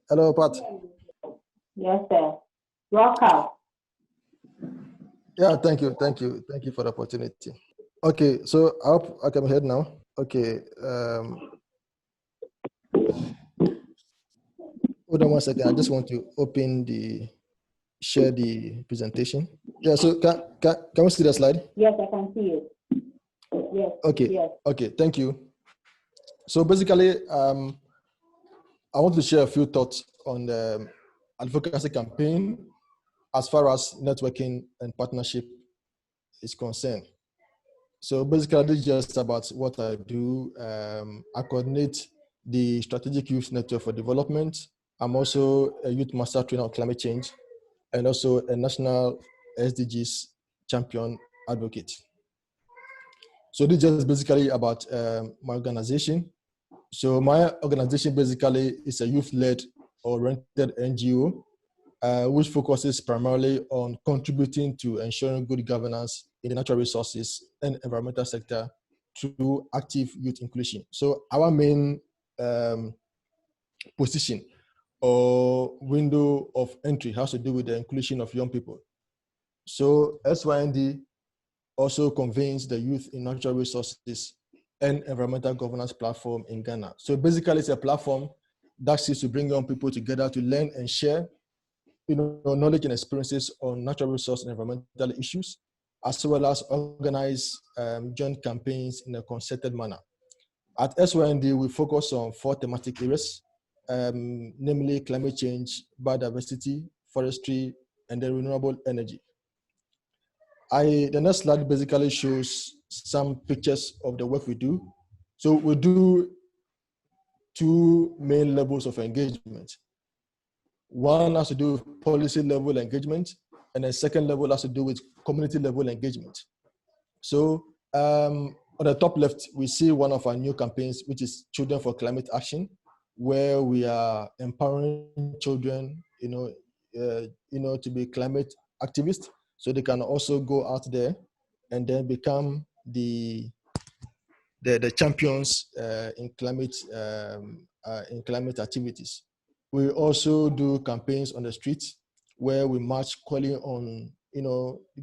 Hello, Pat. Yes, sir. Welcome. Yeah, thank you for the opportunity. Okay, so I hope I can hear now. Okay. Hold on one second. I just want to share the presentation. Yeah. So can we see the slide? Yes, I can see it. Yes. Okay. Yes. Okay. Thank you. So basically, I want to share a few thoughts on the advocacy campaign as far as networking and partnership is concerned. So basically, this is just about what I do. I coordinate the Strategic Youth Network for Development. I'm also a youth master trainer on climate change and also a national SDGs champion advocate. So this is just basically about my organization. So my organization basically is a youth-led oriented NGO, which focuses primarily on contributing to ensuring good governance in the natural resources and environmental sector through active youth inclusion. So our main position or window of entry has to do with the inclusion of young people. So SYND also convenes the Youth in Natural Resources and Environmental Governance platform in Ghana. So basically, it's a platform that seeks to bring young people together to learn and share knowledge and experiences on natural resource and environmental issues, as well as organize joint campaigns in a concerted manner. At SYND, we focus on 4 thematic areas, namely climate change, biodiversity, forestry, and then renewable energy. The next slide basically shows some pictures of the work we do. So we do 2 main levels of engagement. One has to do with policy level engagement, and the second level has to do with community level engagement. So on the top left, we see one of our new campaigns, which is Children for Climate Action, where we are empowering children, to be climate activists, so they can also go out there and then become the champions in climate activities. We also do campaigns on the streets where we march calling on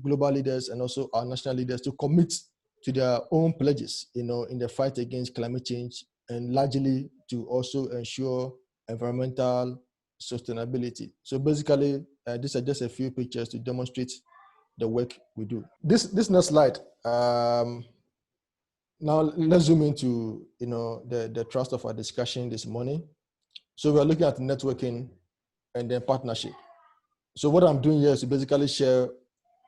global leaders and also our national leaders to commit to their own pledges in the fight against climate change, and largely to also ensure environmental sustainability. So basically, these are just a few pictures to demonstrate the work we do. This next slide. Now let's zoom into the thrust of our discussion this morning. So we're looking at networking and then partnership. So what I'm doing here is to basically share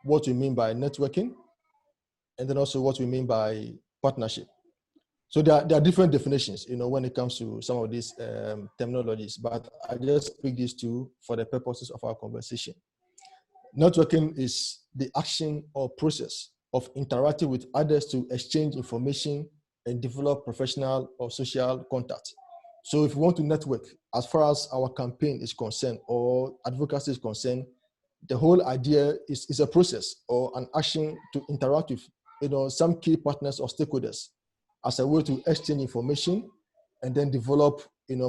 what we mean by networking and then also what we mean by partnership. So there are different definitions, when it comes to some of these terminologies, but I just pick these 2 for the purposes of our conversation. Networking is the action or process of interacting with others to exchange information and develop professional or social contact. So if we want to network, as far as our campaign is concerned or advocacy is concerned, the whole idea is a process or an action to interact with some key partners or stakeholders as a way to exchange information and then develop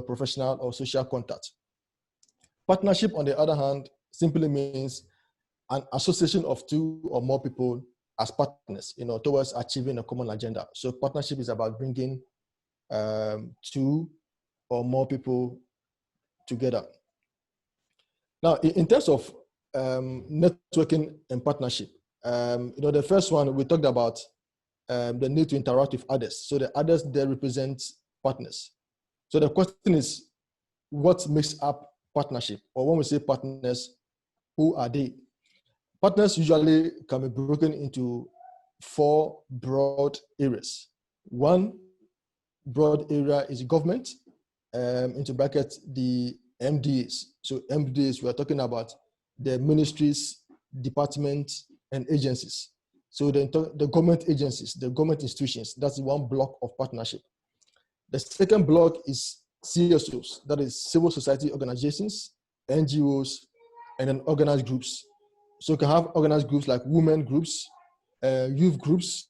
professional or social contact. Partnership, on the other hand, simply means an association of 2 or more people as partners, towards achieving a common agenda. So partnership is about bringing 2 or more people together. Now, in terms of networking and partnership, the first one we talked about the need to interact with others. So the others there represent partners. So the question is, what makes up partnership? Or when we say partners, who are they? Partners usually can be broken into 4 broad areas. One broad area is government, into brackets, the MDAs. So MDAs, we are talking about the ministries, departments, and agencies. So the government agencies, the government institutions, that's one block of partnership. The second block is CSOs, that is civil society organizations, NGOs, and then organized groups. So you can have organized groups like women groups, youth groups.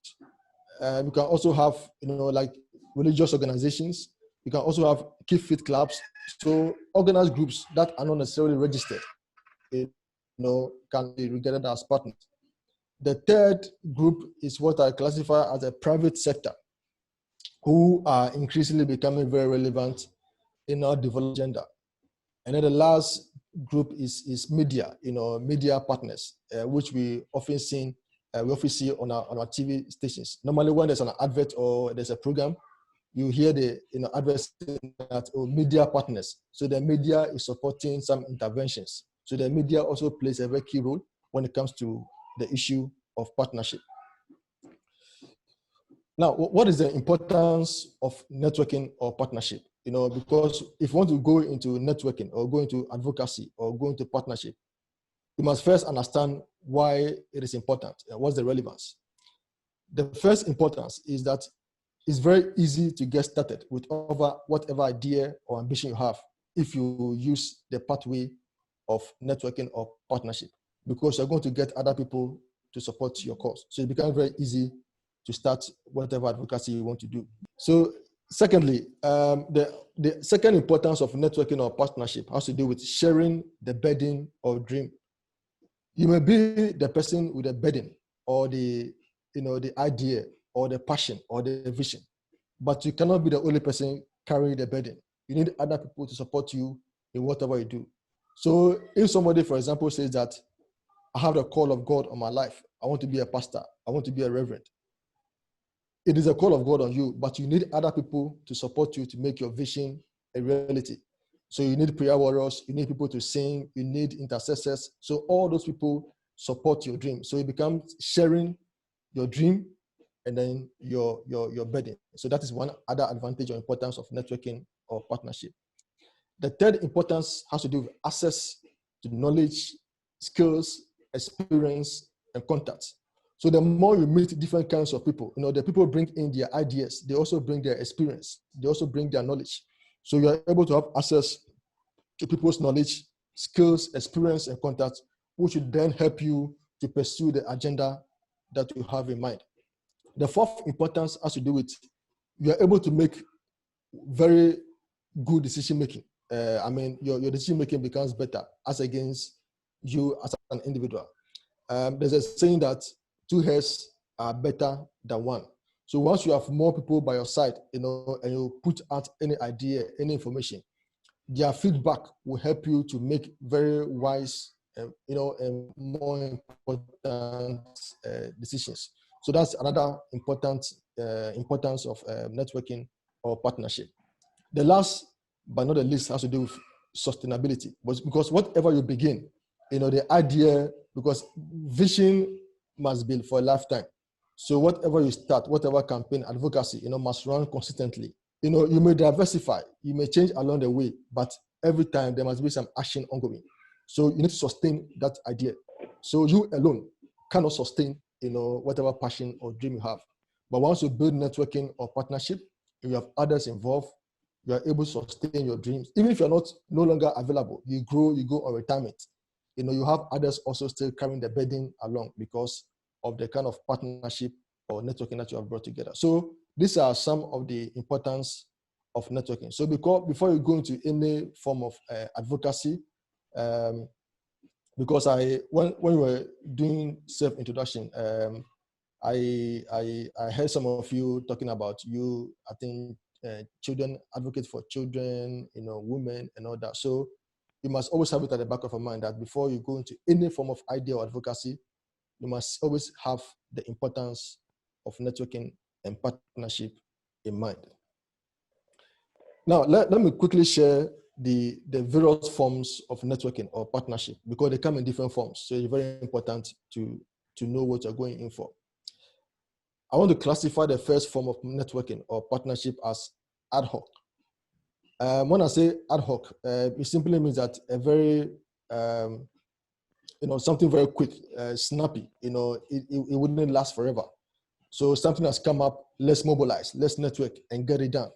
You can also have, like religious organizations. You can also have keep fit clubs. So organized groups that are not necessarily registered, can be regarded as partners. The third group is what I classify as a private sector, who are increasingly becoming very relevant in our development agenda. And then the last group is media, media partners, which we often see on our TV stations. Normally, when there's an advert or there's a program, you hear the advert saying that media partners. So the media is supporting some interventions. So the media also plays a very key role when it comes to the issue of partnership. Now, what is the importance of networking or partnership? Because if you want to go into networking or go into advocacy or go into partnership, you must first understand why it is important and what's the relevance. The first importance is that it's very easy to get started with whatever idea or ambition you have if you use the pathway of networking or partnership, because you're going to get other people to support your cause. So it becomes very easy to start whatever advocacy you want to do. So secondly, the second importance of networking or partnership has to do with sharing the burden or dream. You may be the person with the burden or the idea or the passion or the vision, but you cannot be the only person carrying the burden. You need other people to support you in whatever you do. So if somebody, for example, says that I have the call of God on my life, I want to be a pastor, I want to be a reverend, it is a call of God on you, but you need other people to support you to make your vision a reality. So you need prayer warriors, you need people to sing, you need intercessors. So all those people support your dream. So it becomes sharing your dream and then your burden. So that is one other advantage or importance of networking or partnership. The third importance has to do with access to knowledge, skills, experience, and contacts. So the more you meet different kinds of people, the people bring in their ideas, they also bring their experience, they also bring their knowledge. So you are able to have access to people's knowledge, skills, experience, and contacts, which would then help you to pursue the agenda that you have in mind. The fourth importance has to do with you are able to make very good decision making. Your decision making becomes better as against you as an individual. There's a saying that two heads are better than one. So once you have more people by your side, and you put out any idea, any information, their feedback will help you to make very wise, and more important decisions. So that's another importance of networking or partnership. The last but not the least has to do with sustainability, because whatever you begin, the idea, because vision must be for a lifetime. So whatever you start, whatever campaign, advocacy, must run consistently. You may diversify, you may change along the way, but every time there must be some action ongoing. So you need to sustain that idea. So you alone cannot sustain, whatever passion or dream you have. But once you build networking or partnership, you have others involved, you are able to sustain your dreams. Even if you're no longer available, you grow, you go on retirement. You have others also still carrying the burden along because of the kind of partnership or networking that you have brought together. So these are some of the importance of networking. So before you go into any form of advocacy, because when we were doing self-introduction, I heard some of you talking about I think children, advocate for children, women and all that. So you must always have it at the back of your mind that before you go into any form of idea or advocacy, you must always have the importance of networking and partnership in mind. Now, let me quickly share the various forms of networking or partnership, because they come in different forms. So it's very important to know what you're going in for. I want to classify the first form of networking or partnership as ad hoc. When I say ad hoc, it simply means that a very, something very quick, snappy, it wouldn't last forever. So something has come up, let's mobilize, let's network and get it done.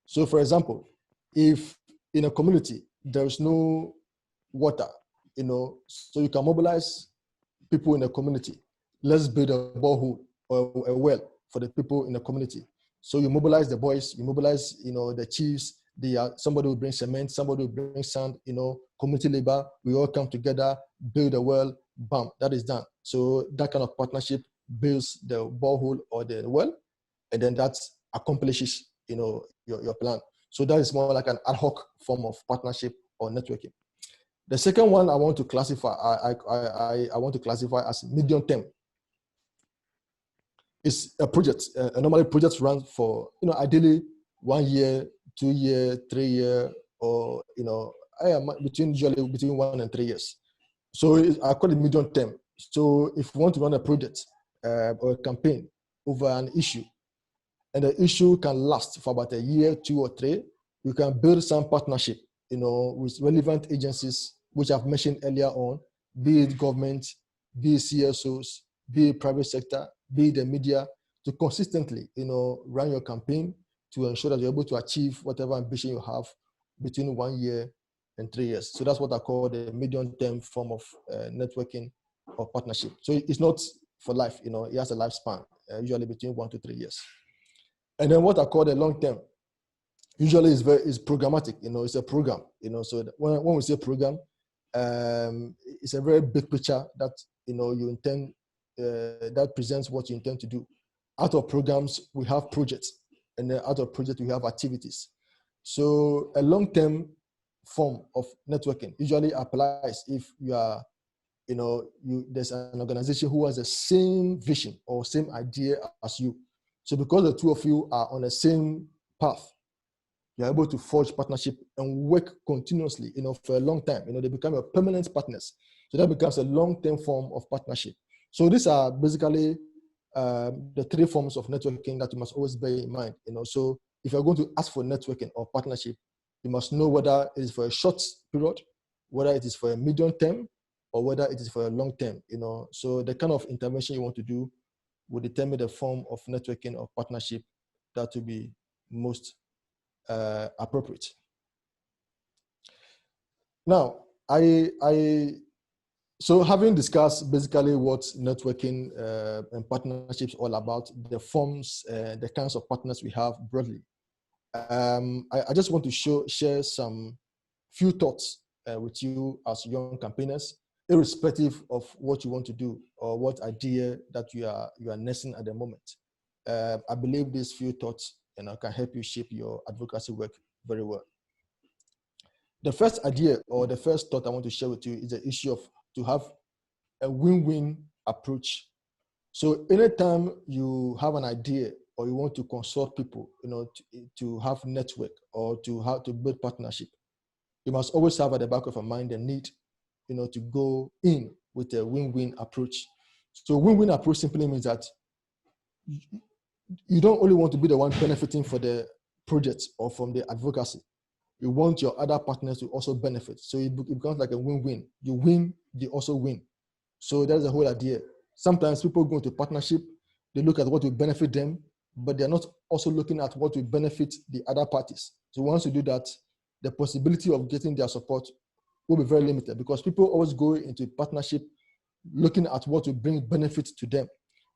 So for example, if in a community, there's no water, so you can mobilize people in the community. Let's build a borehole or a well for the people in the community. So you mobilize the boys, you mobilize, the chiefs, Somebody will bring cement, somebody will bring sand, community labor. We all come together, build a well, bam, that is done. So that kind of partnership builds the borehole or the well, and then that accomplishes, your plan. So that is more like an ad hoc form of partnership or networking. The second one I want to classify, I want to classify as medium term. It's a project. Normally projects run for, ideally 1 year, 2 year, 3 year, or, usually between 1 and 3 years. So I call it medium term. So if you want to run a project or a campaign over an issue, and the issue can last for about 1 year, 2 or 3, you can build some partnership, with relevant agencies, which I've mentioned earlier on, be it government, be it CSOs, be it private sector, be it the media, to consistently, run your campaign to ensure that you're able to achieve whatever ambition you have between 1 year and 3 years. So that's what I call the medium-term form of networking or partnership. So it's not for life, it has a lifespan, usually between 1 to 3 years. And then what I call the long-term, usually is programmatic, it's a program, so when we say program, it's a very big picture that, you intend, that presents what you intend to do. Out of programs, we have projects, and then out of projects, we have activities. So a long-term form of networking usually applies if you are, there's an organization who has the same vision or same idea as you. So because the two of you are on the same path, you're able to forge partnership and work continuously, for a long time. They become your permanent partners. So that becomes a long-term form of partnership. So these are basically the 3 forms of networking that you must always bear in mind. So if you're going to ask for networking or partnership, you must know whether it is for a short period, whether it is for a medium term, or whether it is for a long term. So the kind of intervention you want to do will determine the form of networking or partnership that will be most appropriate. Now, so having discussed basically what networking and partnerships all about, the forms, the kinds of partners we have broadly, I just want to share some few thoughts with you as young campaigners, irrespective of what you want to do or what idea that you are nursing at the moment. I believe these few thoughts can help you shape your advocacy work very well. The first idea or the first thought I want to share with you is the issue of to have a win-win approach. So anytime you have an idea or you want to consult people, to have network or to build partnership, you must always have at the back of your mind the need, to go in with a win-win approach. So win-win approach simply means that you don't only want to be the one benefiting for the project or from the advocacy. You want your other partners to also benefit. So it becomes like a win-win. You win, they also win. So that's the whole idea. Sometimes people go into partnership, they look at what will benefit them, but they're not also looking at what will benefit the other parties. So once you do that, the possibility of getting their support will be very limited because people always go into partnership looking at what will bring benefit to them.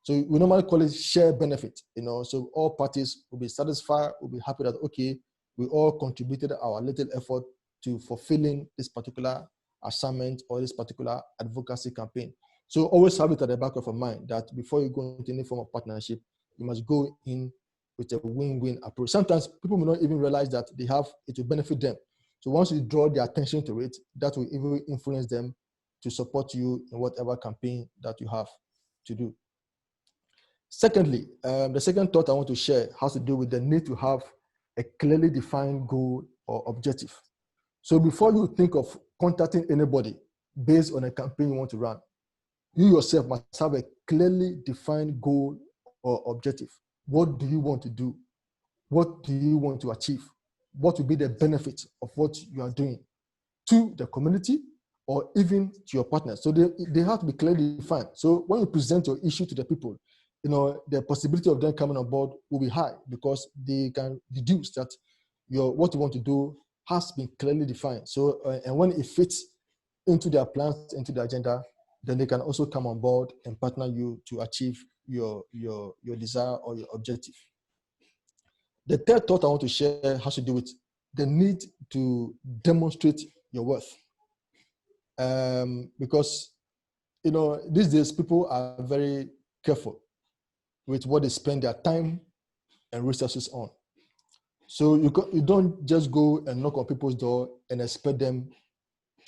So we normally call it share benefit, so all parties will be satisfied, will be happy that, okay, we all contributed our little effort to fulfilling this particular assignment or this particular advocacy campaign. So always have it at the back of your mind that before you go into any form of partnership, you must go in with a win-win approach. Sometimes people may not even realize that it will benefit them. So once you draw their attention to it, that will even influence them to support you in whatever campaign that you have to do. Secondly, the second thought I want to share has to do with the need to have a clearly defined goal or objective. So before you think of contacting anybody based on a campaign you want to run, you yourself must have a clearly defined goal or objective. What do you want to do? What do you want to achieve? What will be the benefits of what you are doing to the community or even to your partners? So they have to be clearly defined. So when you present your issue to the people, the possibility of them coming on board will be high because they can deduce that what you want to do has been clearly defined. So, and when it fits into their plans, into the agenda, then they can also come on board and partner you to achieve your desire or your objective. The third thought I want to share has to do with the need to demonstrate your worth. Because, these days people are very careful with what they spend their time and resources on. So you don't just go and knock on people's door and expect them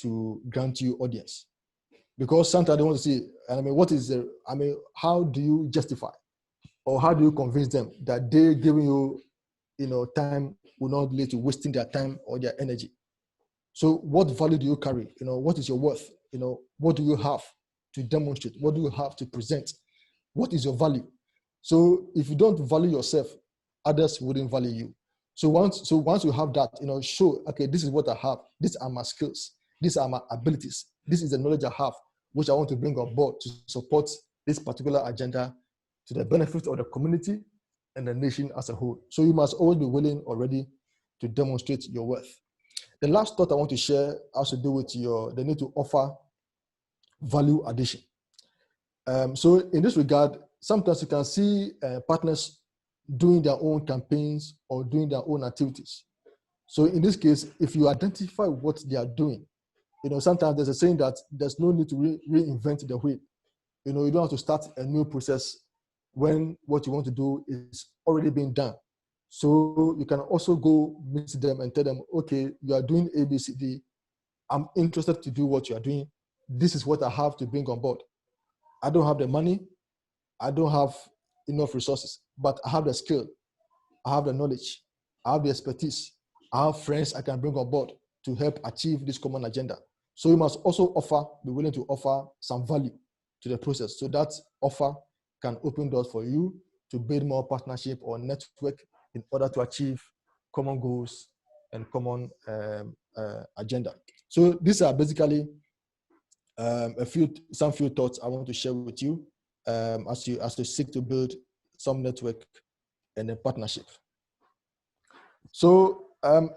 to grant you audience. Because sometimes they want to see, how do you justify or how do you convince them that they giving you, time will not lead to wasting their time or their energy? So what value do you carry? What is your worth? What do you have to demonstrate? What do you have to present? What is your value? So if you don't value yourself, others wouldn't value you. So once you have that, show, okay, this is what I have. These are my skills. These are my abilities. This is the knowledge I have, which I want to bring on board to support this particular agenda to the benefit of the community and the nation as a whole. So you must always be willing or ready to demonstrate your worth. The last thought I want to share has to do with the need to offer value addition. So in this regard, sometimes you can see partners doing their own campaigns or doing their own activities. So in this case, if you identify what they are doing, sometimes there's a saying that there's no need to reinvent the wheel. You don't have to start a new process when what you want to do is already being done. So you can also go meet them and tell them, okay, you are doing A, B, C, D. I'm interested to do what you are doing. This is what I have to bring on board. I don't have the money. I don't have enough resources, but I have the skill. I have the knowledge. I have the expertise. I have friends I can bring on board to help achieve this common agenda. So you must also be willing to offer some value to the process. So that offer can open doors for you to build more partnership or network in order to achieve common goals and common agenda. So these are basically some few thoughts I want to share with you as you seek to build some network and a partnership. So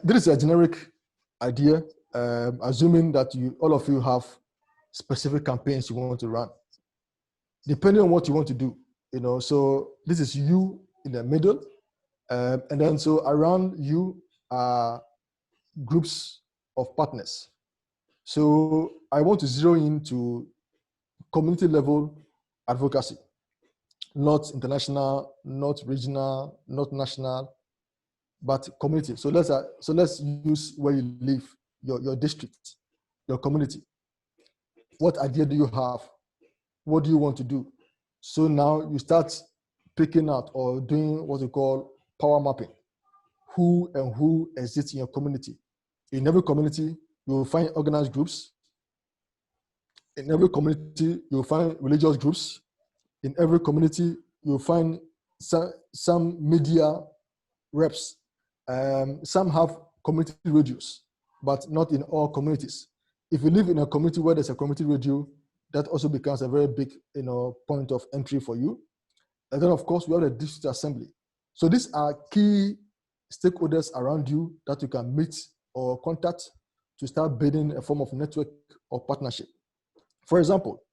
this is a generic idea, assuming that all of you have specific campaigns you want to run. Depending on what you want to do, so this is you in the middle, and then so around you are groups of partners. So I want to zero into community level advocacy, not international, not regional, not national, but community. So let's use where you live, your district, your community. What idea do you have? What do you want to do? So now you start picking out or doing what we call power mapping. Who exists in your community? In every community, you will find organized groups. In every community, you'll find religious groups. In every community, you'll find some media reps. Some have community radios, but not in all communities. If you live in a community where there's a community radio, that also becomes a very big, point of entry for you. And then, of course, we have the district assembly. So these are key stakeholders around you that you can meet or contact to start building a form of network or partnership. For example,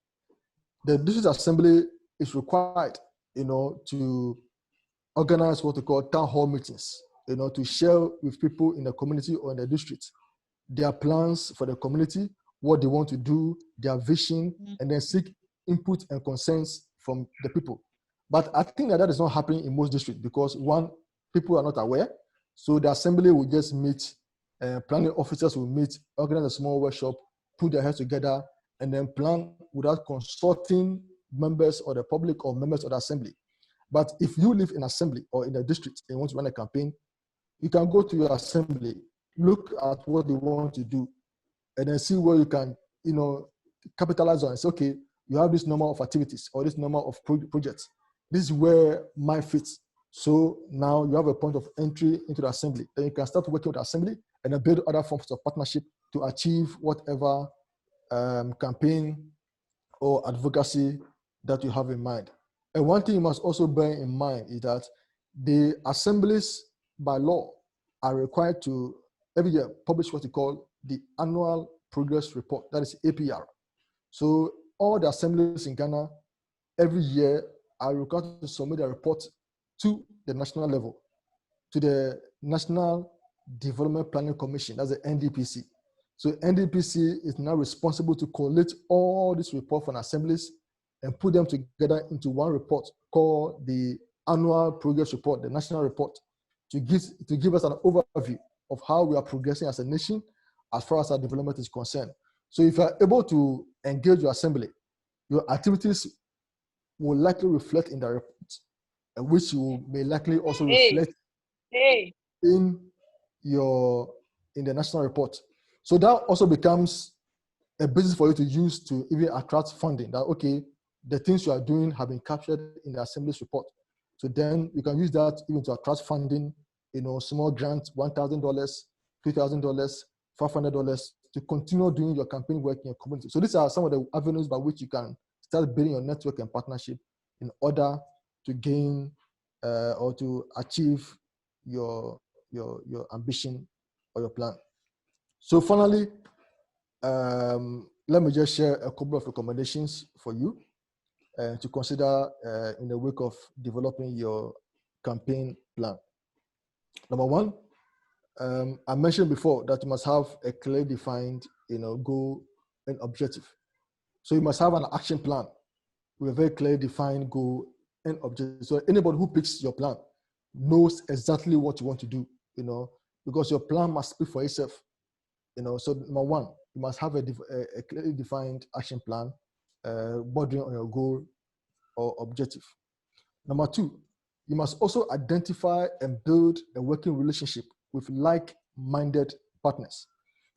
the district assembly is required, to organize what we call town hall meetings, to share with people in the community or in the district their plans for the community, what they want to do, their vision, and then seek input and concerns from the people. But I think that is not happening in most districts because one, people are not aware. So the assembly will just meet, planning officers will meet, organize a small workshop, put their heads together, and then plan without consulting members or the public or members of the assembly. But if you live in assembly or in a district and you want to run a campaign, you can go to your assembly, look at what they want to do, and then see where you can, capitalize on. It's okay, you have this number of activities or this number of projects. This is where mine fits. So now you have a point of entry into the assembly. Then you can start working with the assembly and then build other forms of partnership to achieve whatever campaign or advocacy that you have in mind. And one thing you must also bear in mind is that the assemblies by law are required to every year publish what we call the annual progress report, that is APR. So all the assemblies in Ghana every year are required to submit a report to the national level, to the National Development Planning Commission, that's the NDPC. So NDPC is now responsible to collate all these reports from assemblies and put them together into one report called the Annual Progress Report, the National Report, to give us an overview of how we are progressing as a nation as far as our development is concerned. So if you are able to engage your assembly, your activities will likely reflect in the report, and which you may likely also reflect in the national report. So that also becomes a basis for you to use to even attract funding. That, okay, the things you are doing have been captured in the assembly's report. So then you can use that even to attract funding, small grants, $1,000, $2,000, $500 to continue doing your campaign work in your community. So these are some of the avenues by which you can start building your network and partnership in order to gain or to achieve your ambition or your plan. So finally, let me just share a couple of recommendations for you to consider in the wake of developing your campaign plan. Number one, I mentioned before that you must have a clearly defined goal and objective. So you must have an action plan with a very clearly defined goal and objective. So anybody who picks your plan knows exactly what you want to do, because your plan must speak for itself. So number one, you must have a clearly defined action plan bordering on your goal or objective. Number two, you must also identify and build a working relationship with like-minded partners.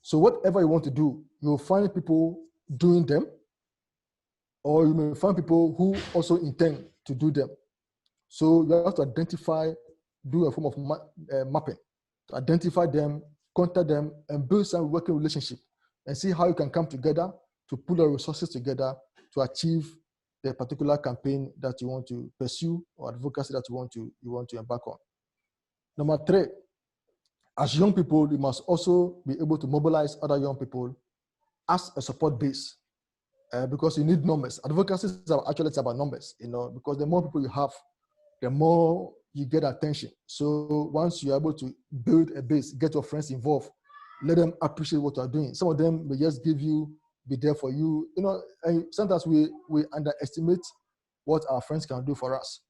So whatever you want to do, you'll find people doing them, or you may find people who also intend to do them. So you have to identify, do a form of mapping, to identify them, contact them, and build some working relationship, and see how you can come together to pull your resources together to achieve the particular campaign that you want to pursue or advocacy that you want to embark on. Number three, as young people, you must also be able to mobilize other young people as a support base, because you need numbers. Advocacy is actually about numbers, because the more people you have, the more you get attention. So once you're able to build a base, get your friends involved, let them appreciate what you're doing. Some of them may just be there for you. And sometimes we underestimate what our friends can do for us.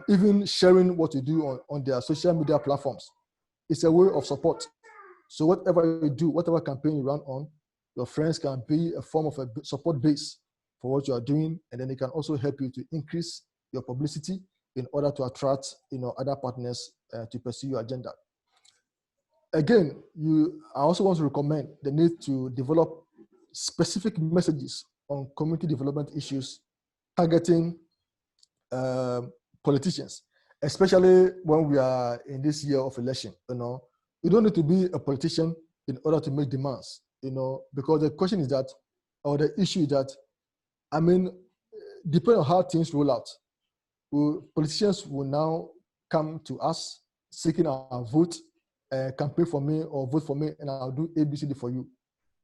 Even sharing what you do on their social media platforms, it's a way of support. So whatever you do, whatever campaign you run on, your friends can be a form of a support base for what you are doing, and then it can also help you to increase your publicity in order to attract other partners to pursue your agenda. Again, I also want to recommend the need to develop specific messages on community development issues targeting politicians, especially when we are in this year of election. You don't need to be a politician in order to make demands, because the question is that, or the issue is that, depending on how things roll out, politicians will now come to us seeking our vote, campaign for me or vote for me, and I'll do ABCD for you.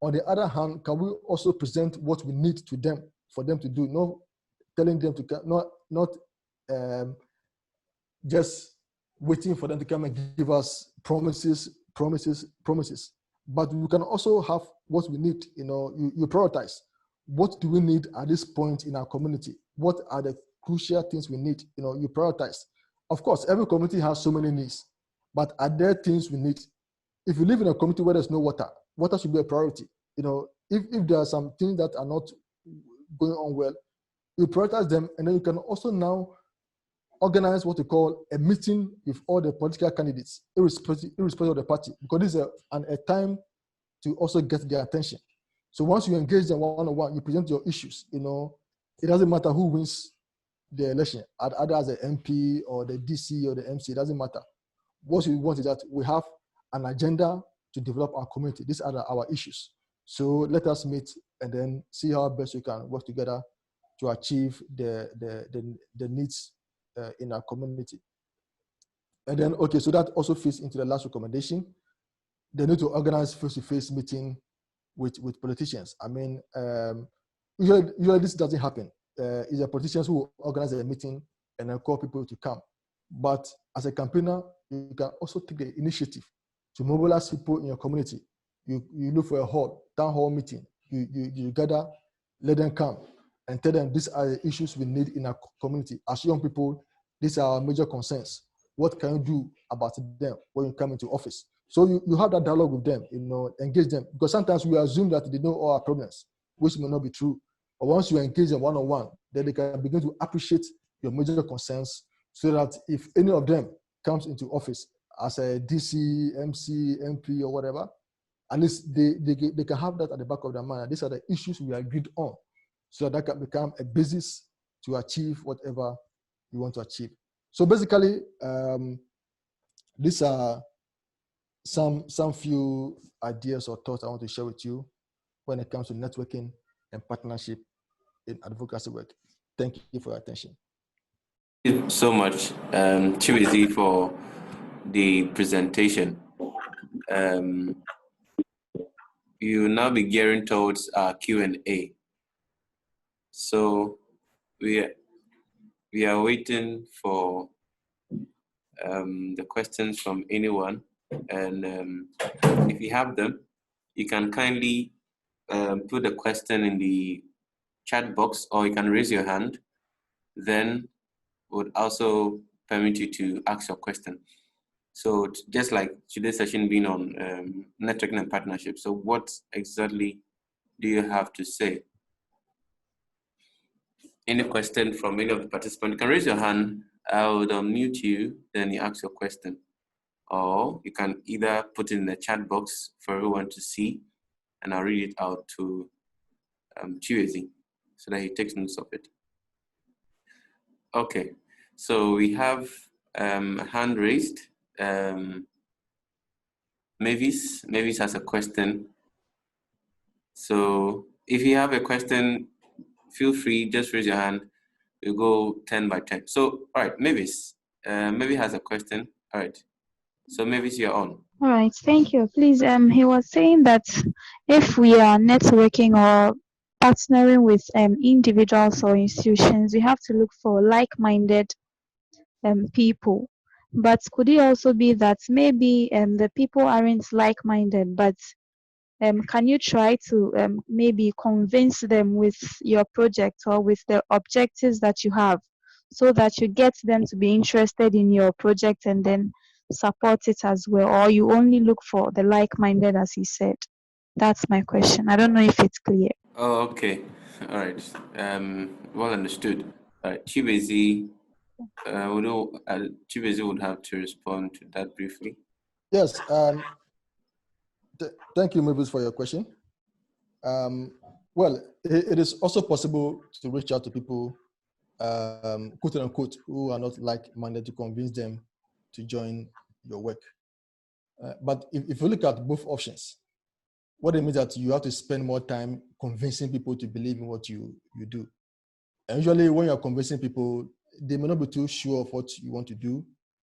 On the other hand, can we also present what we need to them for them to do? Not telling them to not just waiting for them to come and give us promises. But we can also have what we need. You prioritize. What do we need at this point in our community? What are the crucial things we need? You prioritize. Of course, every community has so many needs, but are there things we need? If you live in a community where there's no water, water should be a priority. If there are some things that are not going on well, you prioritize them, and then you can also now organize what we call a meeting with all the political candidates, irrespective of the party, because this is a time to also get their attention. So once you engage them one-on-one, you present your issues. It doesn't matter who wins the election, either as the MP or the DC or the MC, it doesn't matter. What we want is that we have an agenda to develop our community. These are our issues. So let us meet and then see how best we can work together to achieve the needs in our community. And then, okay, so that also fits into the last recommendation. They need to organize face-to-face meeting with politicians. Usually this doesn't happen. It's the politicians who organize a meeting and then call people to come. But as a campaigner, you can also take the initiative to mobilize people in your community. You look for a hall, town hall meeting. You gather, let them come and tell them these are the issues we need in our community. As young people, these are our major concerns. What can you do about them when you come into office? So you have that dialogue with them, engage them. Because sometimes we assume that they know all our problems, which may not be true. But once you engage them one-on-one, then they can begin to appreciate your major concerns, so that if any of them comes into office as a DC, MC, MP, or whatever, at least they can have that at the back of their mind. These are the issues we agreed on, so that can become a basis to achieve whatever you want to achieve. So basically, these are some few ideas or thoughts I want to share with you when it comes to networking and partnership in advocacy work. Thank you for your attention. Thank you so much, Chibeze, for the presentation. You will now be gearing towards our Q&A. So we are waiting for the questions from anyone, and if you have them, you can kindly put the question in the chat box, or you can raise your hand. Then would also permit you to ask your question. So just like today's session being on networking and partnership, so what exactly do you have to say? Any question from any of the participants? You can raise your hand, I will unmute you, then you ask your question. Or you can either put it in the chat box for everyone to see, and I'll read it out to Chibeze so that he takes notes of it. Okay, so we have a hand raised. Mavis has a question. So if you have a question, feel free, just raise your hand. We'll go 10 by 10. So, all right, Mavis has a question. All right, so Mavis, you're on. All right, thank you. Please, he was saying that if we are networking or partnering with individuals or institutions, we have to look for like-minded people. But could it also be that maybe the people aren't like-minded, but can you try to maybe convince them with your project or with the objectives that you have, so that you get them to be interested in your project and then support it as well? Or you only look for the like-minded, as he said? That's my question. I don't know if it's clear. Oh, okay. All right. Well understood. Chibeze, Chibeze would have to respond to that briefly. Yes. Thank you, Mavis, for your question. Well, it is also possible to reach out to people, quote unquote, who are not like-minded, to convince them to join your work. But if you look at both options, what it means that you have to spend more time convincing people to believe in what you do. And usually when you're convincing people, they may not be too sure of what you want to do.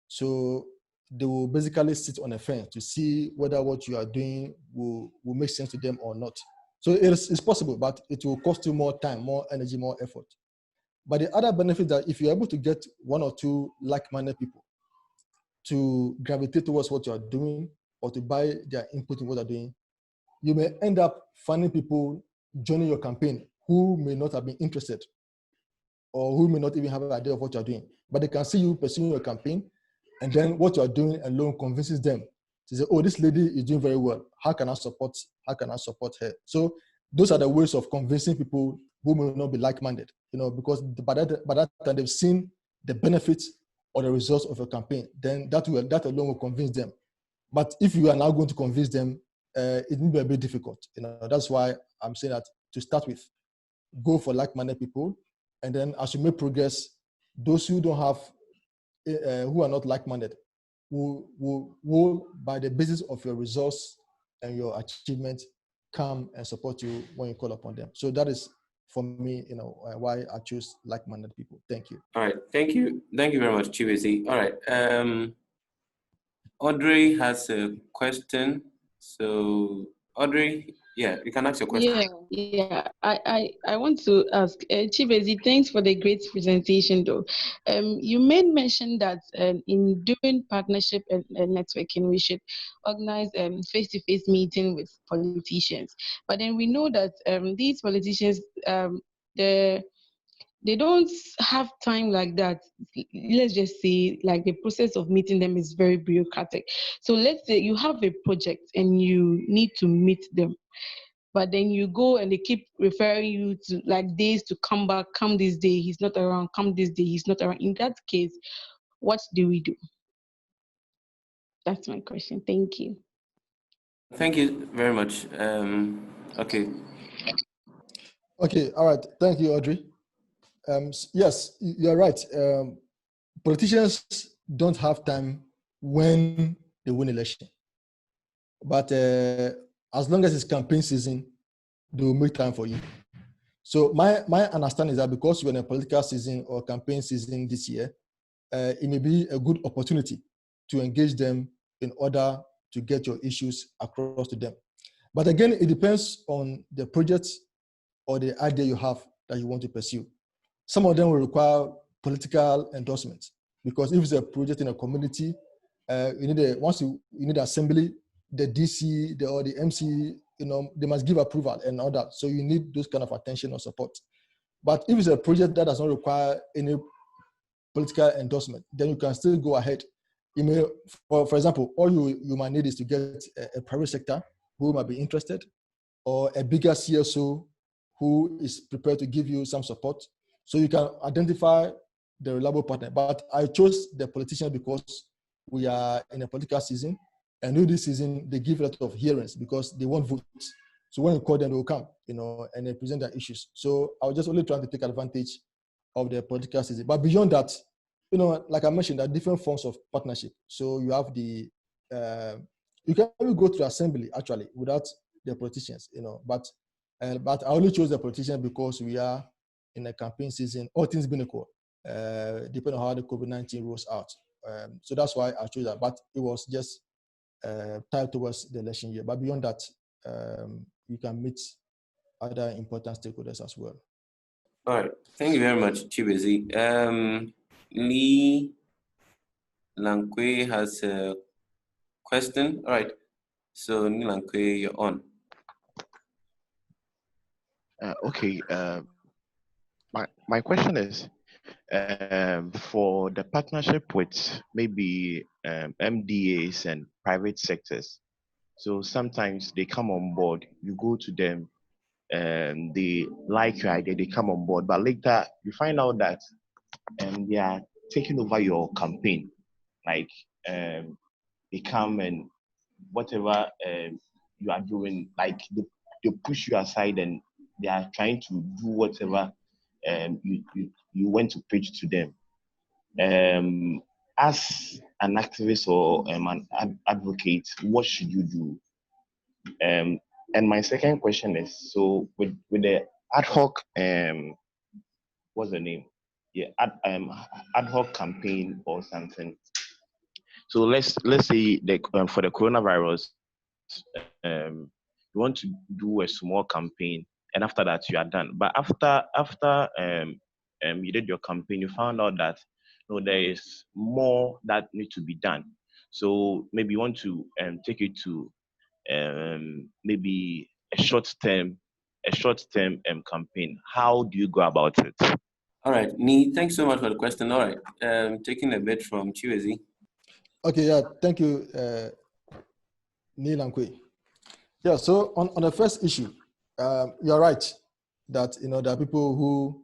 So they will basically sit on a fence to see whether what you are doing will make sense to them or not. So it's possible, but it will cost you more time, more energy, more effort. But the other benefit that if you're able to get one or two like-minded people to gravitate towards what you are doing or to buy their input in what you're doing, you may end up finding people joining your campaign who may not have been interested or who may not even have an idea of what you're doing, but they can see you pursuing your campaign, and then what you're doing alone convinces them to say, oh, this lady is doing very well. How can I support her? So those are the ways of convincing people who may not be like-minded, because by that time they've seen the benefits or the results of your campaign, then that alone will convince them. But if you are now going to convince them, it may be a bit difficult. That's why I'm saying that to start with, go for like-minded people, and then as you make progress, those who don't have, who are not like-minded, will by the basis of your results and your achievements, come and support you when you call upon them. So that is, for me, why I choose like-minded people. Thank you. All right, thank you very much, Chibeze. All right, Audrey has a question. So Audrey, Yeah, you can ask your question. Yeah. I want to ask, Chibeze, thanks for the great presentation, though. You made mention that in doing partnership and networking, we should organize face-to-face meeting with politicians. But then we know that these politicians, the they don't have time like that. Let's just say, like, the process of meeting them is very bureaucratic. So let's say you have a project and you need to meet them, but then you go and they keep referring you to like days to come back. Come this day, he's not around. Come this day, he's not around. In that case, what do we do? That's my question. Thank you. Thank you very much. Okay. Okay, all right. Thank you, Audrey. Yes, you're right. Politicians don't have time when they win election. But as long as it's campaign season, they will make time for you. So my understanding is that because you're in a political season or campaign season this year, it may be a good opportunity to engage them in order to get your issues across to them. But again, it depends on the project or the idea you have that you want to pursue. Some of them will require political endorsement because if it's a project in a community, you need assembly, the DC or the MC, they must give approval and all that. So you need those kind of attention or support. But if it's a project that does not require any political endorsement, then you can still go ahead. You may, for example, all you might need is to get a private sector who might be interested, or a bigger CSO who is prepared to give you some support. So you can identify the reliable partner. But I chose the politician because we are in a political season, and in this season, they give a lot of hearings because they want votes. So when you call them, they will come, and they present their issues. So I was just only trying to take advantage of the political season. But beyond that, like I mentioned, there are different forms of partnership. So you have you can only go to assembly actually without the politicians, but I only chose the politicians because we are in a campaign season, all things being equal, depending on how the COVID-19 rolls out. So that's why I chose that, but it was just tied towards the election year. But beyond that, you can meet other important stakeholders as well. All right. Thank you very much, Chibeze. Lee Lankwe has a question. All right. So, Lee Lankwe, you're on. Okay. My question is, for the partnership with maybe MDAs and private sectors. So sometimes they come on board, you go to them, and they like your idea, they come on board, but later you find out that they are taking over your campaign. Like they come and whatever you are doing, like they push you aside and they are trying to do whatever you went to preach to them. As an activist or an advocate, what should you do? And my second question is, so with the ad hoc, what's the name? Yeah, ad hoc campaign or something. So let's say for the coronavirus, you want to do a small campaign, and after that you are done. But after you did your campaign, you found out that there is more that needs to be done. So maybe you want to take it to maybe a short-term campaign. How do you go about it? All right, Nee, thanks so much for the question. All right, taking a bit from Chibeze. Okay, yeah, thank you, Neil Lankwe. Yeah, so on the first issue, you're right that there are people who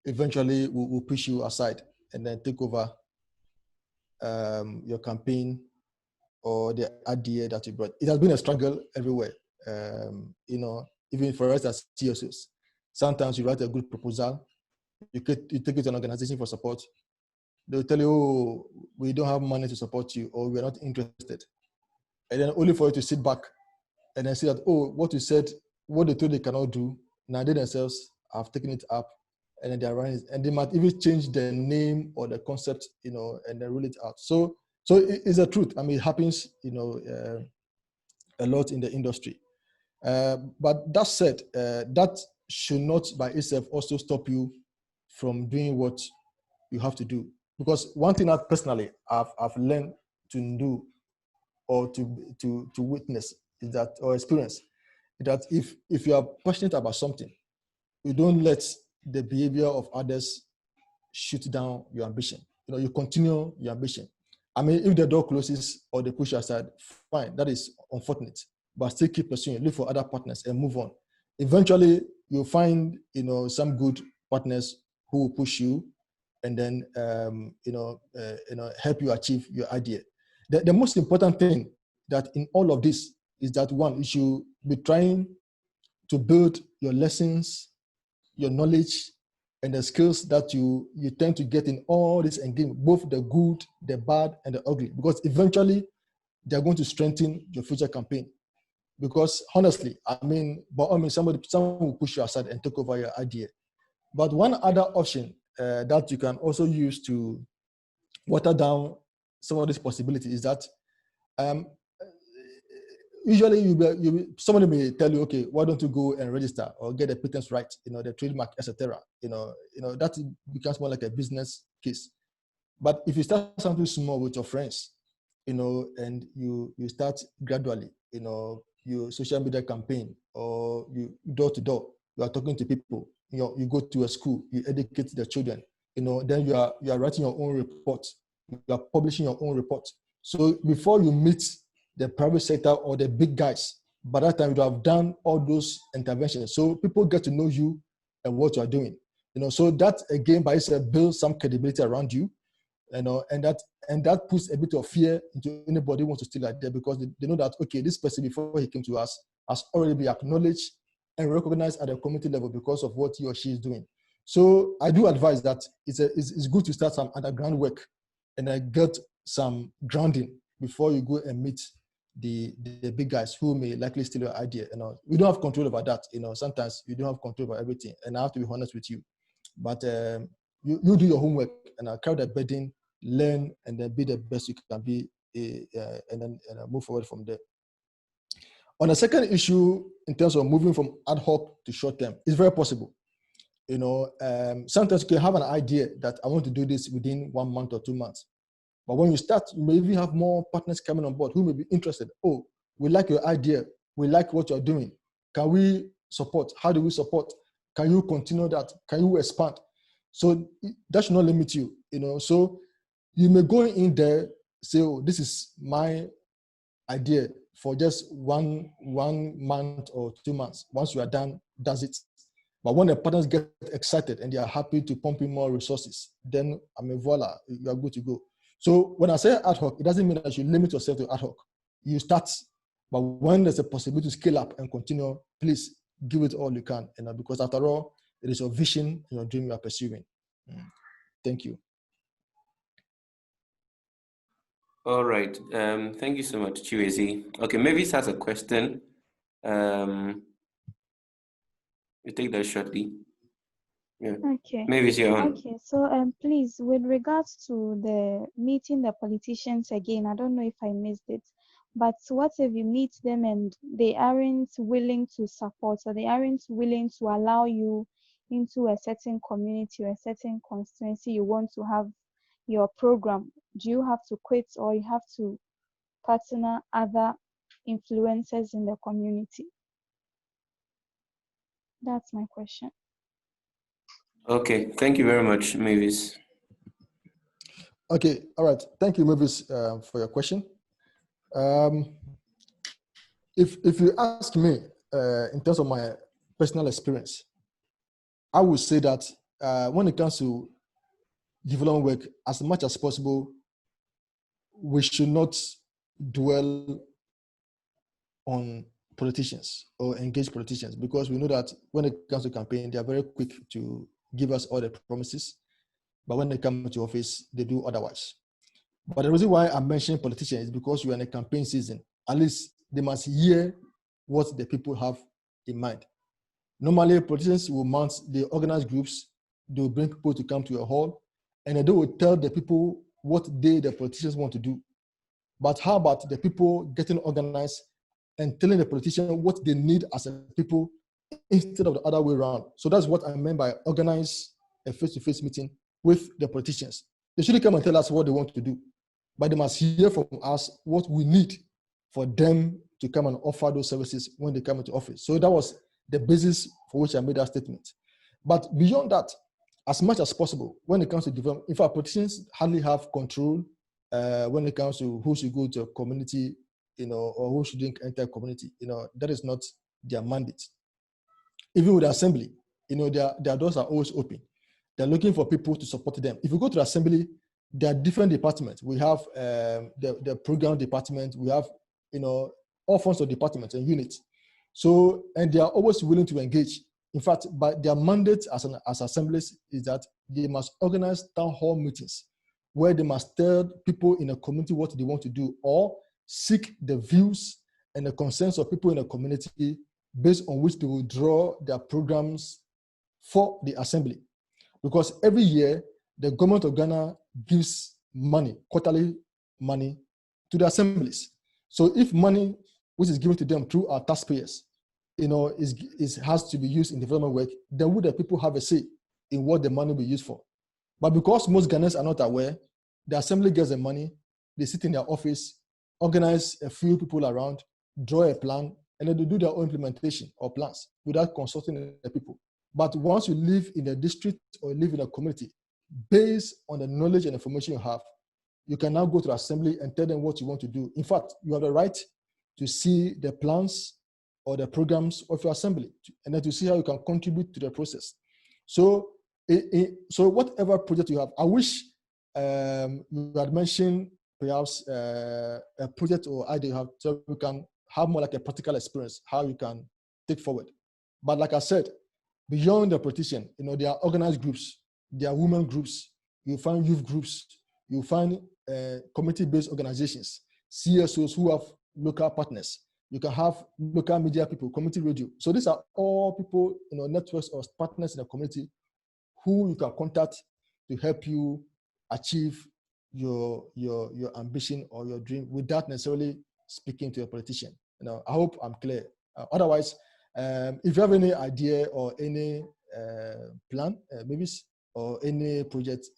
eventually will push you aside and then take over your campaign or the idea that you brought. It has been a struggle everywhere. Even for us as CSOs, sometimes you write a good proposal, you take it to an organization for support. They'll tell you, oh, we don't have money to support you, or we're not interested. And then only for you to sit back and then say that, oh, what you said, what they told they cannot do, now they themselves have taken it up and then they're running it. And they might even change the name or the concept, and then roll it out. So it's the truth. I mean, it happens, a lot in the industry. But that said, that should not by itself also stop you from doing what you have to do. Because one thing that personally I've learned to do or to witness is that, or experience, is that if you are passionate about something, you don't let the behavior of others shoot down your ambition. You continue your ambition. I mean, if the door closes or they push you aside, fine, that is unfortunate, but still keep pursuing, look for other partners and move on. Eventually, you'll find, some good partners who will push you and then, help you achieve your idea. The most important thing that in all of this is that, one, you should be trying to build your lessons, your knowledge, and the skills that you tend to get in all this engagement, both the good, the bad, and the ugly, because eventually they're going to strengthen your future campaign. Because honestly, someone will push you aside and take over your idea. But one other option that you can also use to water down some of these possibilities is that usually somebody may tell you, okay, why don't you go and register or get a patent right, the trademark, etc. That becomes more like a business case. But if you start something small with your friends, and you start gradually, your social media campaign, or you door to door, you are talking to people, you go to a school, you educate the children, then you are writing your own report, you are publishing your own report. So before you meet the private sector or the big guys, by that time you have done all those interventions. So people get to know you and what you are doing. So that again by itself builds some credibility around you, and that puts a bit of fear into anybody who wants to steal like that, because they know that, okay, this person before he came to us has already been acknowledged and recognized at the community level because of what he or she is doing. So I do advise that it's good to start some underground work and get some grounding before you go and meet the big guys who may likely steal your idea. We don't have control over that. Sometimes you don't have control over everything, and I have to be honest with you. But you do your homework and carry the burden, learn, and then be the best you can be, and then move forward from there. On the second issue, in terms of moving from ad hoc to short term, it's very possible. Sometimes you can have an idea that I want to do this within 1 month or 2 months. But when you start, you may even have more partners coming on board who may be interested. Oh, we like your idea. We like what you're doing. Can we support? How do we support? Can you continue that? Can you expand? So that should not limit you. So you may go in there, say, oh, this is my idea for just one month or 2 months. Once you are done, that's it. But when the partners get excited and they are happy to pump in more resources, then voila, you are good to go. So when I say ad hoc, it doesn't mean that you limit yourself to ad hoc. You start, but when there's a possibility to scale up and continue, please give it all you can. Because after all, it is your vision and your dream you are pursuing. Thank you. All right. Thank you so much, Chibeze. Okay, Mavis has a question. We'll take that shortly. Yeah. Okay. Mavis, you're on. Okay. So please, with regards to the meeting the politicians again, I don't know if I missed it, but what if you meet them and they aren't willing to support, or they aren't willing to allow you into a certain community or a certain constituency you want to have your program? Do you have to quit, or you have to partner other influencers in the community? That's my question. Okay, thank you very much, Mavis. Okay, all right. Thank you, Mavis, for your question. If you ask me, in terms of my personal experience, I would say that when it comes to development work, as much as possible, we should not dwell on politicians or engage politicians, because we know that when it comes to campaign, they are very quick to give us all the promises, but when they come to office, they do otherwise. But the reason why I mention politicians is because we are in a campaign season. At least they must hear what the people have in mind. Normally, politicians will mount, they organize groups, they will bring people to come to a hall, and they will tell the people what the politicians want to do. But how about the people getting organized and telling the politician what they need as a people instead of the other way around. So that's what I meant by organize a face-to-face meeting with the politicians. They shouldn't come and tell us what they want to do, but they must hear from us what we need for them to come and offer those services when they come into office. So that was the basis for which I made that statement. But beyond that, as much as possible, when it comes to development, in fact, politicians hardly have control when it comes to who should go to a community, or who shouldn't enter a community. That is not their mandate. Even with the assembly, their doors are always open. They're looking for people to support them. If you go to the assembly, there are different departments. We have the program department. We have, all forms of departments and units. So, and they are always willing to engage. In fact, but their mandate as assemblies is that they must organize town hall meetings where they must tell people in a community what they want to do, or seek the views and the concerns of people in a community based on which they will draw their programs for the assembly. Because every year, the government of Ghana gives money, quarterly money, to the assemblies. So if money which is given to them through our taxpayers, has to be used in development work, then would the people have a say in what the money will be used for? But because most Ghanaians are not aware, the assembly gets the money, they sit in their office, organize a few people around, draw a plan, and then they do their own implementation or plans without consulting the people. But once you live in a district or live in a community, based on the knowledge and information you have, you can now go to the assembly and tell them what you want to do. In fact, you have the right to see the plans or the programs of your assembly, and then to see how you can contribute to the process. So, so whatever project you have, I wish you had mentioned perhaps a project or idea you have, so you can have more like a practical experience, how you can take forward. But like I said, beyond the politician, there are organized groups, there are women groups, you find youth groups, you find community-based organizations, CSOs who have local partners. You can have local media people, community radio. So these are all people, networks or partners in the community who you can contact to help you achieve your ambition or your dream without necessarily speaking to a politician. I hope I'm clear. Otherwise, if you have any idea or any plan, maybe, or any project,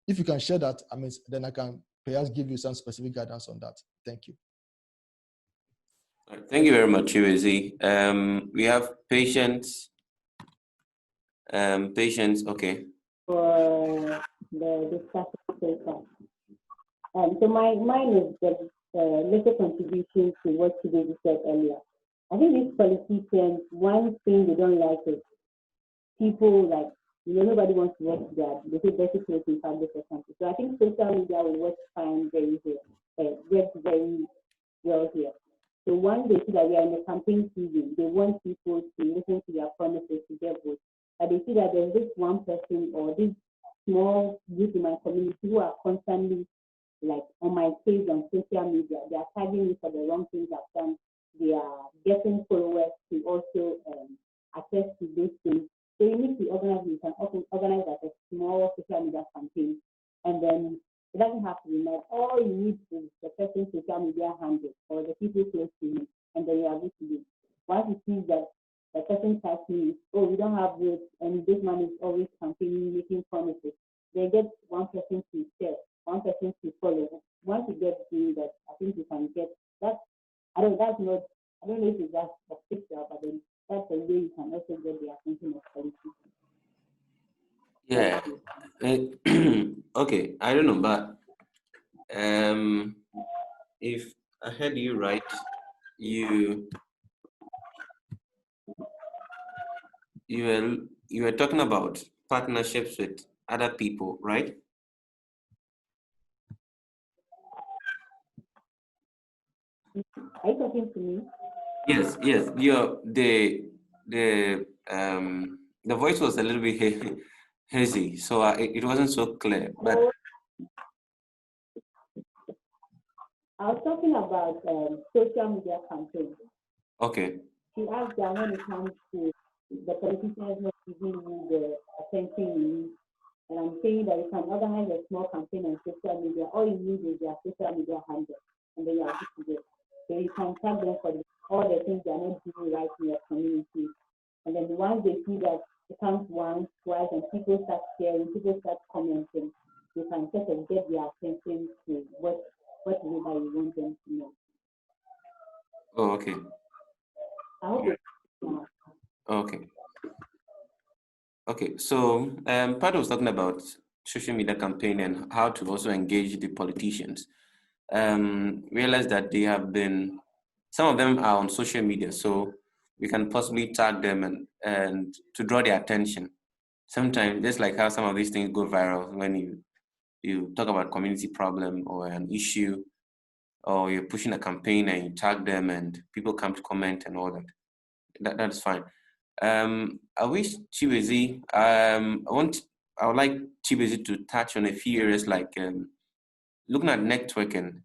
if you can share that, then I can perhaps give you some specific guidance on that. Thank you. Thank you very much, Chibeze. We have Patience. Patience, okay. For the discussion paper. So mine is the little contribution to what Chibeze said earlier. I think these politicians, one thing they don't like is people like, nobody wants to work there. They say better place in public or something. So I think social media will work fine very well here. So one, they see that we are in a campaign season. They want people to listen to their promises to get votes. But they see that there's this one person or this small group in my community who are constantly like on my page on social media. They are tagging me for the wrong things I've done. They are getting followers to also attest to those things. So you need to organize. You can often organize like a small social media campaign, and then it doesn't have to be mad. All you need is the person's social media handle or the people close to you, and then you are good to do. Once you see that the person tells me, oh, we don't have votes, and this man is always campaigning, making promises, they get one person to share, one person to follow. Once you get to that, I think you can get that. I don't know if it's just a picture, but then that's a way you can also get the attention of politicians. Yeah. Okay, I don't know, but if I heard you right, you were talking about partnerships with other people, right? Are you talking to me? Yes. The voice was a little bit hazy, so it wasn't so clear. But I was talking about social media campaigns. okay. She asked that when it comes to the politicians not giving you the attention you need, and I'm saying that you can organize a small campaign on social media. All you need is their social media handle, and then you are good to go. So you can tag them for the all the things they are not doing right in your community. And then once they see that it comes once, twice, and people start sharing, people start commenting, you can sort of get their attention to what it is that you want them to know. Oh, okay. I hope it's Okay. Okay. So, Pat was talking about social media campaign and how to also engage the politicians. Realize that they have been, some of them are on social media, so we can possibly tag them and to draw their attention. Sometimes, just like how some of these things go viral when you talk about community problem or an issue, or you're pushing a campaign and you tag them and people come to comment and all that. That's fine. I wish Chibeze, I would like Chibeze to touch on a few areas like looking at networking.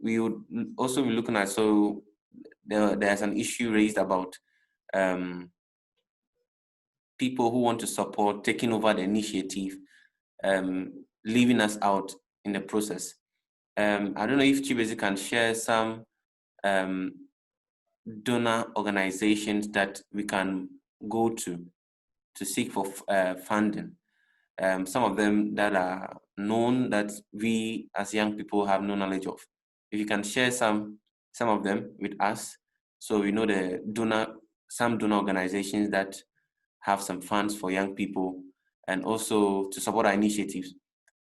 We would also be looking at, so there's an issue raised about people who want to support taking over the initiative, leaving us out in the process. I don't know if Chibeze can share some donor organizations that we can go to seek for funding. Some of them that are known that we as young people have no knowledge of. If you can share some of them with us, so we know some donor organizations that have some funds for young people and also to support our initiatives.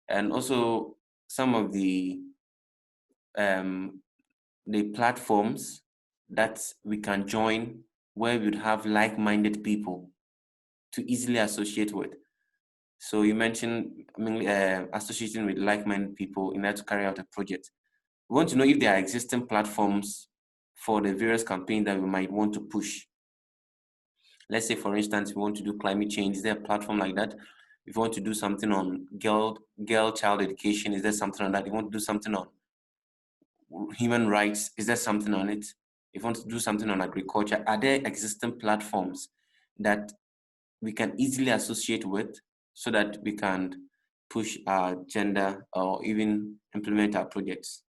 And also some of the platforms that we can join where we would have like-minded people to easily associate with. So you mentioned associating with like-minded people in order to carry out a project. We want to know if there are existing platforms for the various campaigns that we might want to push. Let's say, for instance, we want to do climate change. Is there a platform like that? If you want to do something on child education, is there something on that? If you want to do something on human rights, is there something on it? If you want to do something on agriculture, are there existing platforms that we can easily associate with so that we can push our agenda or even implement our projects?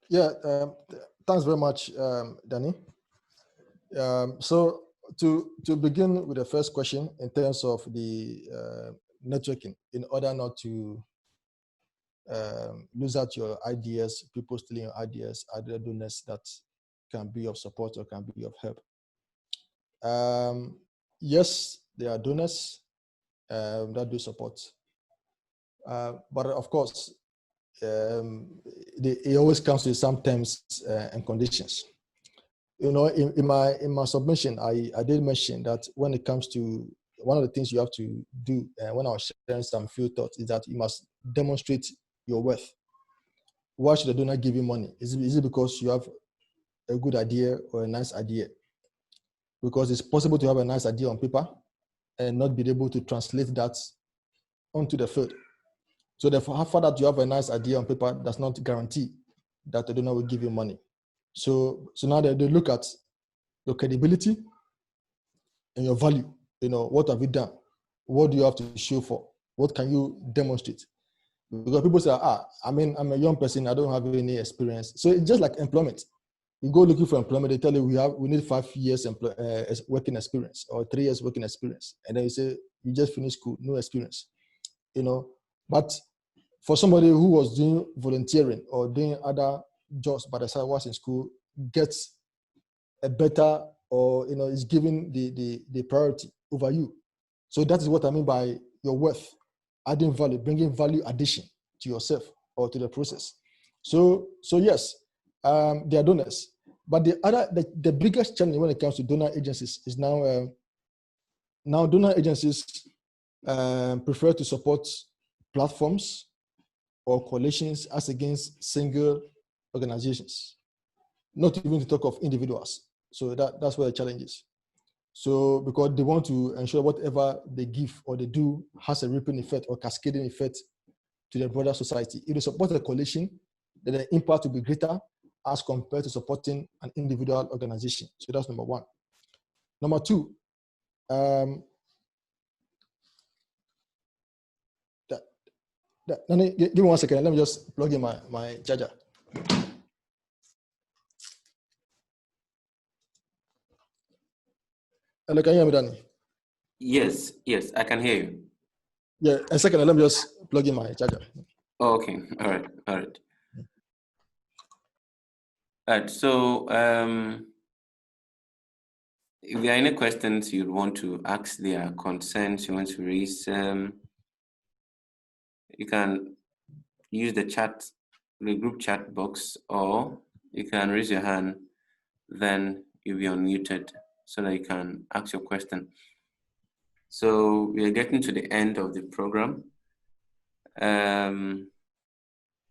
Yeah, thanks very much, Danny. So to begin with the first question in terms of the networking, in order not to lose out your ideas, people stealing your ideas, other donors that can be of support or can be of help. Yes, there are donors that do support, but of course, it always comes with some terms and conditions. You know, in my submission, I did mention that when it comes to one of the things you have to do, when I was sharing some few thoughts, is that you must demonstrate your worth. Why should a donor give you money? Is it because you have a good idea or a nice idea? Because it's possible to have a nice idea on paper and not be able to translate that onto the field. So the fact that you have a nice idea on paper does not guarantee that the donor will give you money. So now they look at your credibility and your value. You know, what have you done? What do you have to show for? What can you demonstrate? Because people say, I'm a young person, I don't have any experience. So it's just like employment. You go looking for employment, they tell you we need 5 years working experience or 3 years working experience. And then you say, you just finished school, no experience. You know, but for somebody who was doing volunteering or doing other jobs by the side was in school, gets a better, or is given the priority over you. So that is what I mean by your worth, adding value, bringing value addition to yourself or to the process. So yes, they are donors, but the biggest challenge when it comes to donor agencies is now donor agencies prefer to support platforms or coalitions as against single organizations, not even to talk of individuals. So that's where the challenge is. So because they want to ensure whatever they give or they do has a rippling effect or cascading effect to the broader society. If they support a coalition, then the impact will be greater as compared to supporting an individual organization. So that's number one. Number two, Nani, give me 1 second. Let me just plug in my charger. Hello, can you hear me, Danny? Yes, I can hear you. Yeah, a second. Let me just plug in my charger. Oh, okay, all right. All right, so if there are any questions you want to ask, their concerns you want to raise, you can use the group chat box, or you can raise your hand, then you'll be unmuted so that you can ask your question. So we are getting to the end of the program.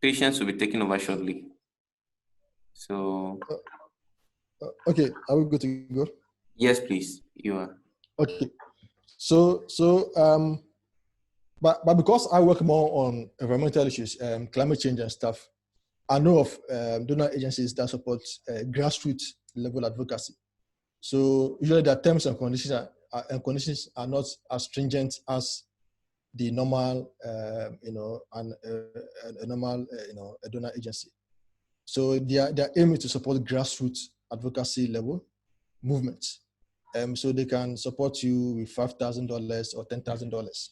Patients will be taken over shortly. So okay, are we good to go? yes, please, you are. Okay, so but because I work more on environmental issues, climate change and stuff, I know of donor agencies that support grassroots level advocacy. So usually the terms and conditions are not as stringent as the normal, a normal, a donor agency. So their aim is to support grassroots advocacy level movements. So they can support you with $5,000 or $10,000.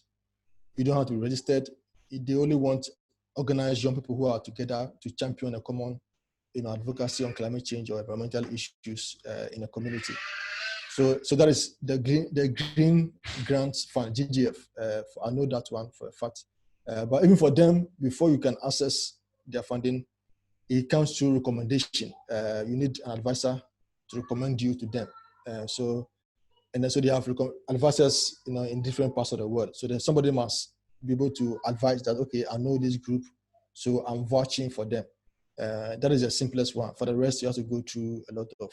You don't have to be registered. They only want organized young people who are together to champion a common, advocacy on climate change or environmental issues in a community. So that is the Green Grants Fund, GGF. I know that one for a fact. But even for them, before you can access their funding, it comes through recommendation. You need an advisor to recommend you to them. And then so they have advisors, in different parts of the world. So then somebody must be able to advise that, okay, I know this group, so I'm vouching for them. That is the simplest one. For the rest, you have to go through a lot of,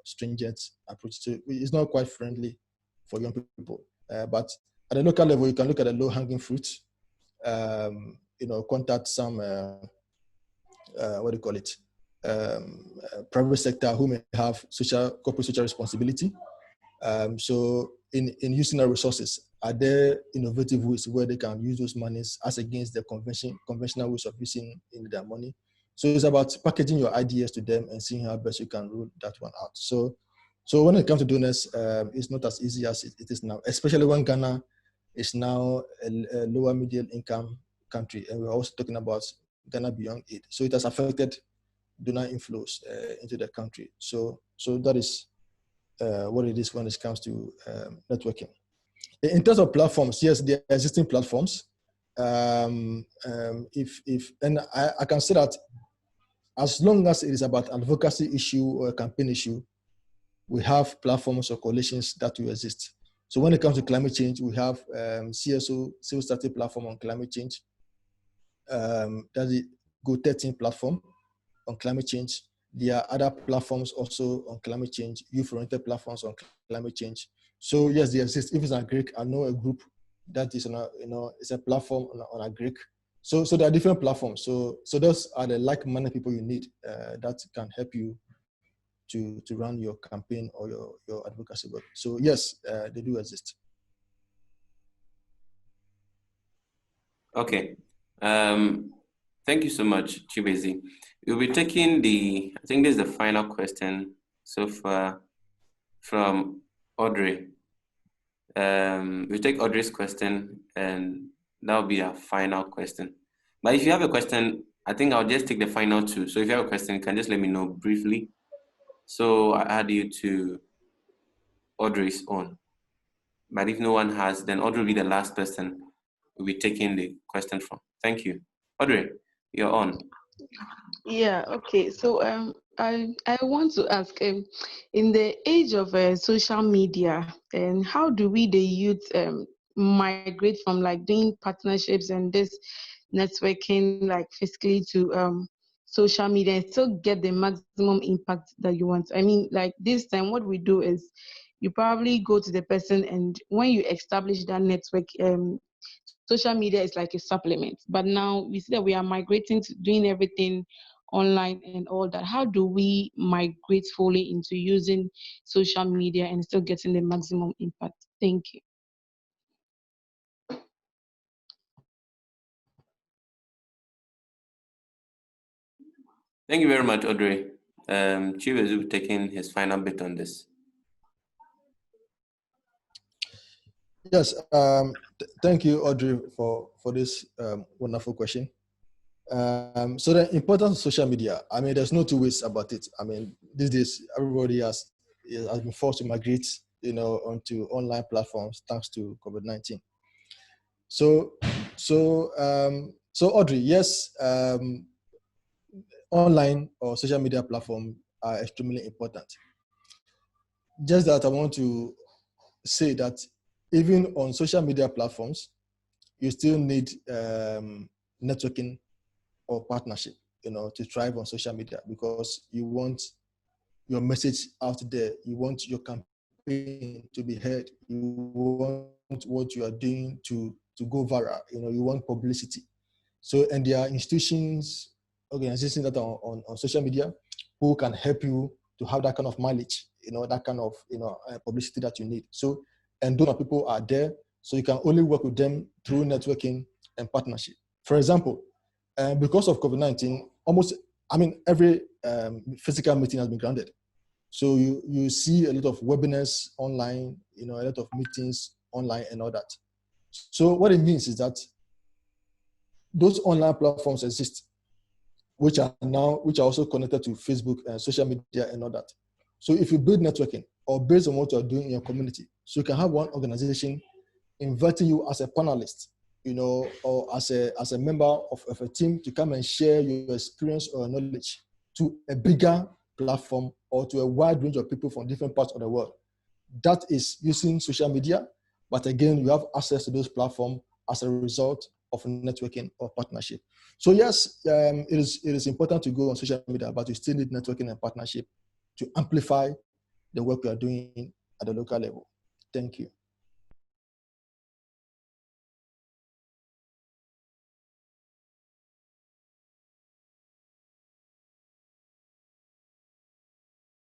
stringent approaches. So it's not quite friendly for young people. But at the local level, you can look at the low-hanging fruits. Contact some, what do you call it? Private sector who may have corporate social responsibility. So in using our resources, are there innovative ways where they can use those monies as against the conventional ways of using their money? So it's about packaging your ideas to them and seeing how best you can roll that one out. So when it comes to donors, it's not as easy as it is now, especially when Ghana is now a lower middle income country, and we're also talking about Ghana beyond aid. So it has affected donor inflows into the country. So that is what it is when it comes to networking. In terms of platforms, yes, there are existing platforms. And I can say that as long as it is about advocacy issue or a campaign issue, we have platforms or coalitions that will exist. So when it comes to climate change, we have CSO, Civil Society Platform on Climate Change. That's the Go13 platform on climate change. There are other platforms also on climate change, youth-oriented platforms on climate change. So yes, they exist. If it's on Greek, I know a group that is on it's a platform on a Greek. So there are different platforms. So those are the like-minded people you need that can help you to run your campaign or your advocacy work. So yes, they do exist. Okay. Thank you so much, Chibeze. We'll be taking I think this is the final question so far from Audrey. We'll take Audrey's question, and that'll be our final question. But if you have a question, I think I'll just take the final two. So if you have a question, you can just let me know briefly. So I add you to Audrey's own. But if no one has, then Audrey will be the last person we'll be taking the question from. Thank you. Audrey, you're on. Yeah, okay. So I want to ask, in the age of social media, and how do we the youth migrate from like doing partnerships and this networking like physically to social media and still get the maximum impact that you want? I mean, like this time, what we do is you probably go to the person, and when you establish that network, social media is like a supplement. But now we see that we are migrating to doing everything online and all that. How do we migrate fully into using social media and still getting the maximum impact? Thank you. Thank you very much, Audrey. Chibeze will be taking his final bit on this. Yes, thank you, Audrey, for this wonderful question. So the importance of social media, I mean, there's no two ways about it. I mean, these days, everybody has been forced to migrate, onto online platforms thanks to COVID-19. So Audrey, yes, online or social media platforms are extremely important. Just that I want to say that even on social media platforms, you still need networking or partnership, to thrive on social media, because you want your message out there. You want your campaign to be heard. You want what you are doing to go viral. You want publicity. So, and there are institutions, organizations that are on social media who can help you to have that kind of mileage, that kind of, publicity that you need. So, and those people are there. So you can only work with them through networking and partnership. For example, because of COVID-19, every physical meeting has been grounded. So you see a lot of webinars online, a lot of meetings online and all that. So what it means is that those online platforms exist, which are also connected to Facebook and social media and all that. So if you build networking or based on what you're doing in your community, so you can have one organization inviting you as a panelist, or as a member of a team to come and share your experience or knowledge to a bigger platform or to a wide range of people from different parts of the world. That is using social media, but again, you have access to those platforms as a result of networking or partnership. So yes, it is important to go on social media, but you still need networking and partnership to amplify the work you are doing at the local level. Thank you.